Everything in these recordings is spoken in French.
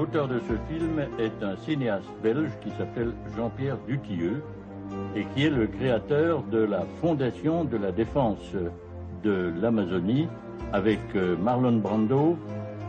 L'auteur de ce film est un cinéaste belge qui s'appelle Jean-Pierre Dutilleux et qui est le créateur de la Fondation de la défense de l'Amazonie avec Marlon Brando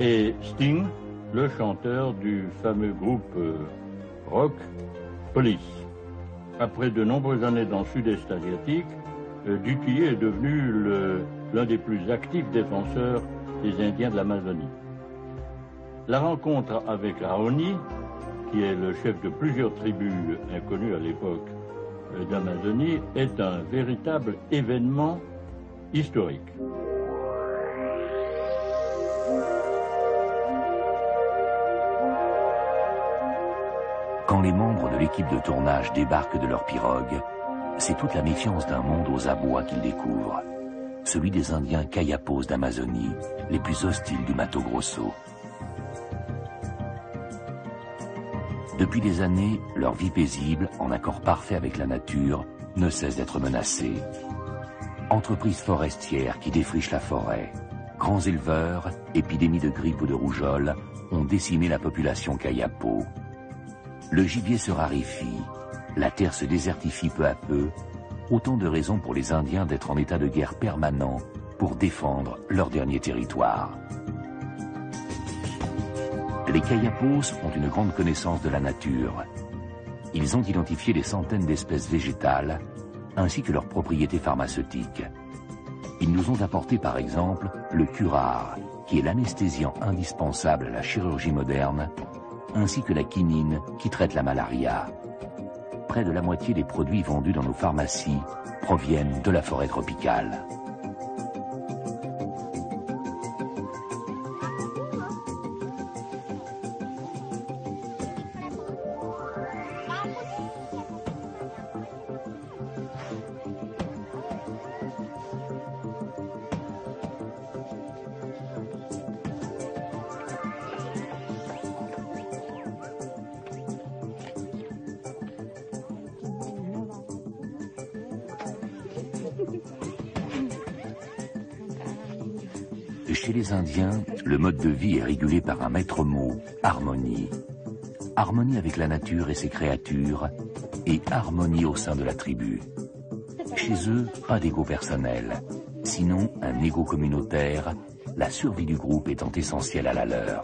et Sting, le chanteur du fameux groupe rock Police. Après de nombreuses années dans le sud-est asiatique, Dutilleux est devenu l'un des plus actifs défenseurs des Indiens de l'Amazonie. La rencontre avec Raoni, qui est le chef de plusieurs tribus inconnues à l'époque d'Amazonie, est un véritable événement historique. Quand les membres de l'équipe de tournage débarquent de leur pirogue, c'est toute la méfiance d'un monde aux abois qu'ils découvrent. Celui des Indiens Kayapos d'Amazonie, les plus hostiles du Mato Grosso. Depuis des années, leur vie paisible, en accord parfait avec la nature, ne cesse d'être menacée. Entreprises forestières qui défrichent la forêt, grands éleveurs, épidémies de grippe ou de rougeole ont décimé la population Kayapo. Le gibier se raréfie, la terre se désertifie peu à peu, autant de raisons pour les Indiens d'être en état de guerre permanent pour défendre leur dernier territoire. Les Kayapos ont une grande connaissance de la nature. Ils ont identifié des centaines d'espèces végétales, ainsi que leurs propriétés pharmaceutiques. Ils nous ont apporté par exemple le curare, qui est l'anesthésiant indispensable à la chirurgie moderne, ainsi que la quinine qui traite la malaria. Près de la moitié des produits vendus dans nos pharmacies proviennent de la forêt tropicale. Chez les Indiens, le mode de vie est régulé par un maître mot, harmonie. Harmonie avec la nature et ses créatures, et harmonie au sein de la tribu. Chez eux, pas d'ego personnel, sinon un ego communautaire, la survie du groupe étant essentielle à la leur.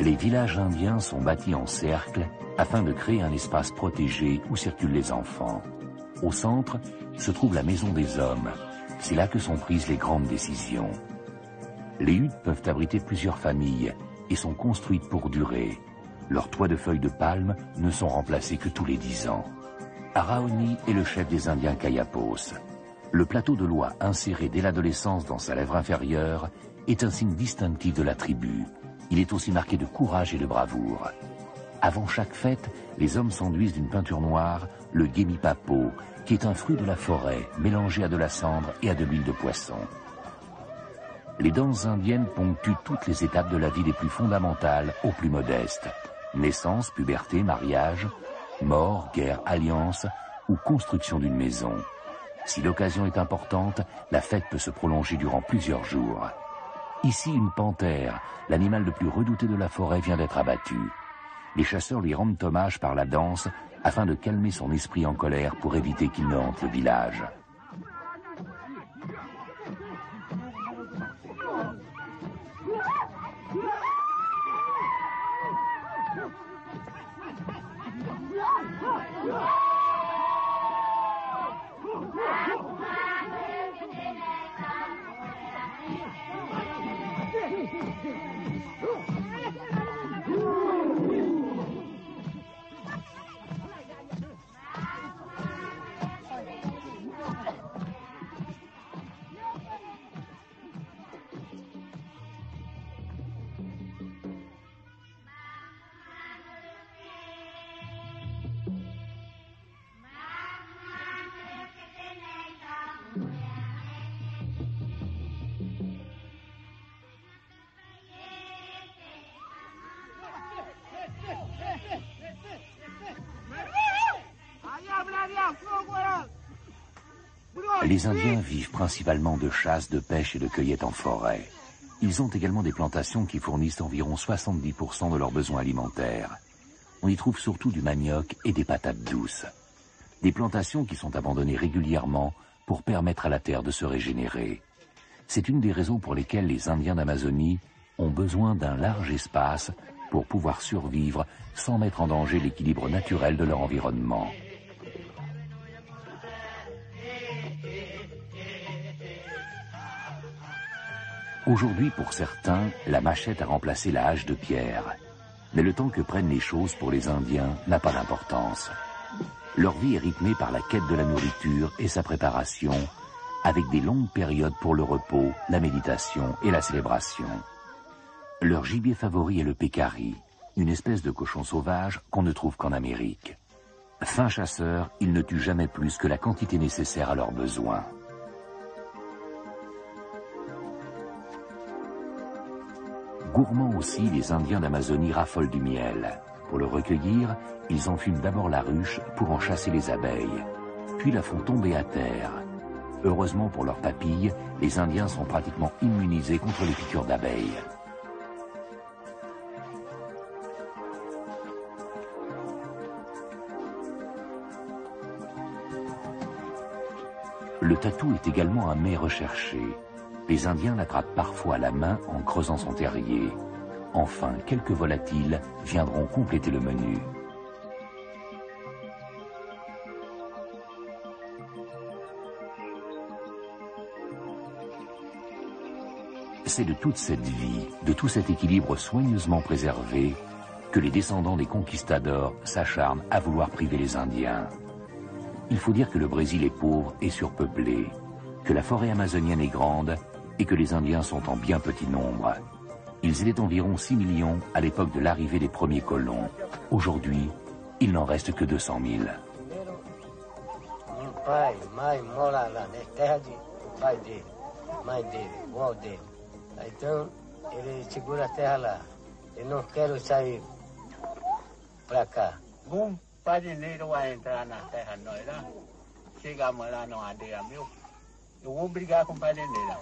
Les villages indiens sont bâtis en cercle afin de créer un espace protégé où circulent les enfants. Au centre se trouve la maison des hommes. C'est là que sont prises les grandes décisions. Les huttes peuvent abriter plusieurs familles et sont construites pour durer. Leurs toits de feuilles de palme ne sont remplacés que tous les 10 ans. Raoni est le chef des Indiens Kayapos. Le plateau de l'oie inséré dès l'adolescence dans sa lèvre inférieure est un signe distinctif de la tribu. Il est aussi marqué de courage et de bravoure. Avant chaque fête, les hommes s'enduisent d'une peinture noire, le gemipapo, qui est un fruit de la forêt mélangé à de la cendre et à de l'huile de poisson. Les danses indiennes ponctuent toutes les étapes de la vie des plus fondamentales aux plus modestes. Naissance, puberté, mariage, mort, guerre, alliance ou construction d'une maison. Si l'occasion est importante, la fête peut se prolonger durant plusieurs jours. Ici, une panthère, l'animal le plus redouté de la forêt, vient d'être abattu. Les chasseurs lui rendent hommage par la danse afin de calmer son esprit en colère pour éviter qu'il ne hante le village. Les Indiens vivent principalement de chasse, de pêche et de cueillette en forêt. Ils ont également des plantations qui fournissent environ 70% de leurs besoins alimentaires. On y trouve surtout du manioc et des patates douces. Des plantations qui sont abandonnées régulièrement pour permettre à la terre de se régénérer. C'est une des raisons pour lesquelles les Indiens d'Amazonie ont besoin d'un large espace pour pouvoir survivre sans mettre en danger l'équilibre naturel de leur environnement. Aujourd'hui, pour certains, la machette a remplacé la hache de pierre. Mais le temps que prennent les choses pour les Indiens n'a pas d'importance. Leur vie est rythmée par la quête de la nourriture et sa préparation, avec des longues périodes pour le repos, la méditation et la célébration. Leur gibier favori est le pécari, une espèce de cochon sauvage qu'on ne trouve qu'en Amérique. Fins chasseurs, ils ne tuent jamais plus que la quantité nécessaire à leurs besoins. Gourmands aussi, les Indiens d'Amazonie raffolent du miel. Pour le recueillir, ils enfument d'abord la ruche pour en chasser les abeilles, puis la font tomber à terre. Heureusement pour leurs papilles, les Indiens sont pratiquement immunisés contre les piqûres d'abeilles. Le tatou est également un mets recherché. Les Indiens l'attrapent parfois à la main en creusant son terrier. Enfin, quelques volatiles viendront compléter le menu. C'est de toute cette vie, de tout cet équilibre soigneusement préservé, que les descendants des conquistadors s'acharnent à vouloir priver les Indiens. Il faut dire que le Brésil est pauvre et surpeuplé, que la forêt amazonienne est grande et que les Indiens sont en bien petit nombre. Ils étaient environ 6 millions à l'époque de l'arrivée des premiers colons. Aujourd'hui, il n'en reste que 200 000. Então, ele segura a terra lá. Eu não quero sair para cá. Um fazendeiro vai entrar na terra nós lá. Chegamos lá numa aldeia meu. Eu vou brigar com o fazendeiro.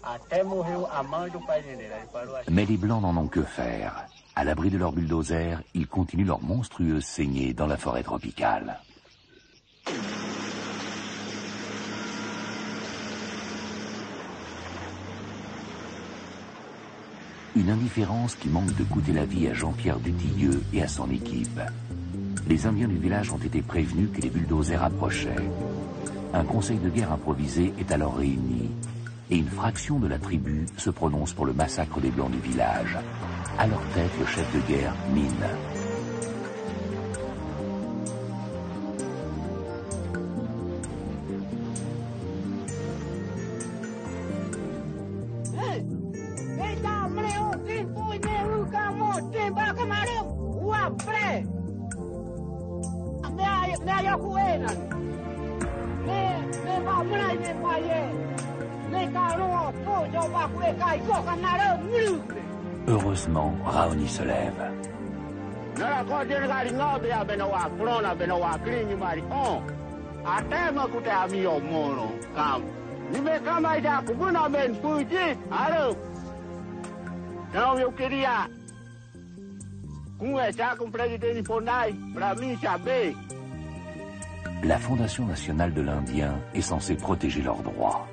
Até morreu a mãe do fazendeiro. Ele falou assim. Mais les Blancs n'en ont que faire. À l'abri de leur bulldozer, ils continuent leur monstrueuse saignée dans la forêt tropicale. Une indifférence qui manque de coûter la vie à Jean-Pierre Dutilleux et à son équipe. Les Indiens du village ont été prévenus que les bulldozers approchaient. Un conseil de guerre improvisé est alors réuni, et une fraction de la tribu se prononce pour le massacre des Blancs du village. À leur tête, le chef de guerre, Mine. Heureusement, Raoni se lève. Não, eu queria conversar com o presidente Fonai para mim saber. La Fondation nationale de l'Indien est censée protéger leurs droits.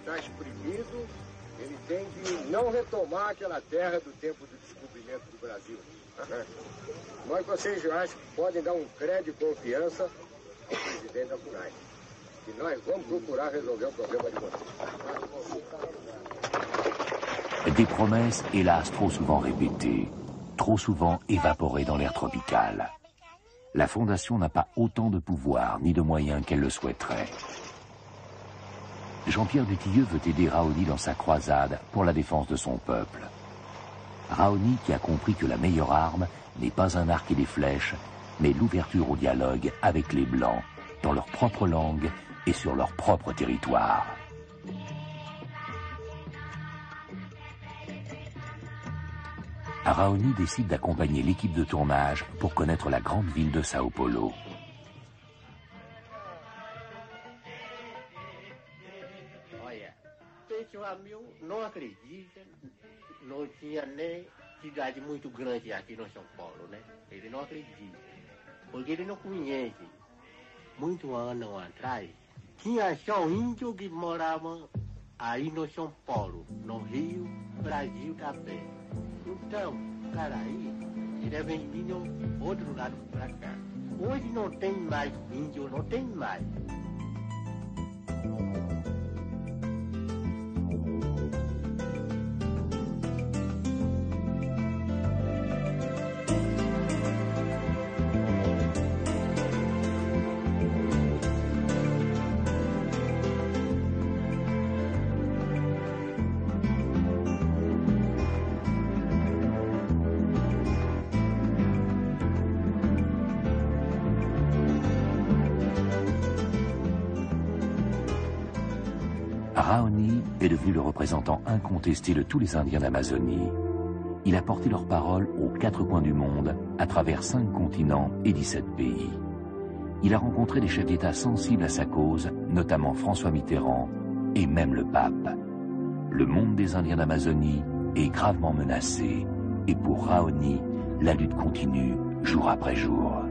Está exprimido, ele tem de não retomar aquela terra do tempo do descobrimento do Brasil. Mas vocês acham que podem dar um crédito e confiança ao presidente da FUNAI. E nós vamos procurar resolver o problema de vocês. Des promesses, hélas, trop souvent répétées, trop souvent évaporées dans l'air tropical. La Fondation n'a pas autant de pouvoir ni de moyens qu'elle le souhaiterait. Jean-Pierre Dutilleux veut aider Raoni dans sa croisade pour la défense de son peuple. Raoni qui a compris que la meilleure arme n'est pas un arc et des flèches, mais l'ouverture au dialogue avec les Blancs, dans leur propre langue et sur leur propre territoire. Raoni décide d'accompagner l'équipe de tournage pour connaître la grande ville de Sao Paulo. esse amigo não acredita, não tinha nem cidade muito grande aqui no São Paulo, né? Ele não acredita, porque ele não conhece. Muito ano atrás, tinha só índio que morava aí no São Paulo, no Rio, Brasil também. Então, cara aí, ele é vendido outro lado para cá. Hoje não tem mais índio, não tem mais. Raoni est devenu le représentant incontesté de tous les Indiens d'Amazonie. Il a porté leur parole aux 4 coins du monde, à travers 5 continents et 17 pays. Il a rencontré des chefs d'État sensibles à sa cause, notamment François Mitterrand et même le pape. Le monde des Indiens d'Amazonie est gravement menacé, et pour Raoni, la lutte continue jour après jour.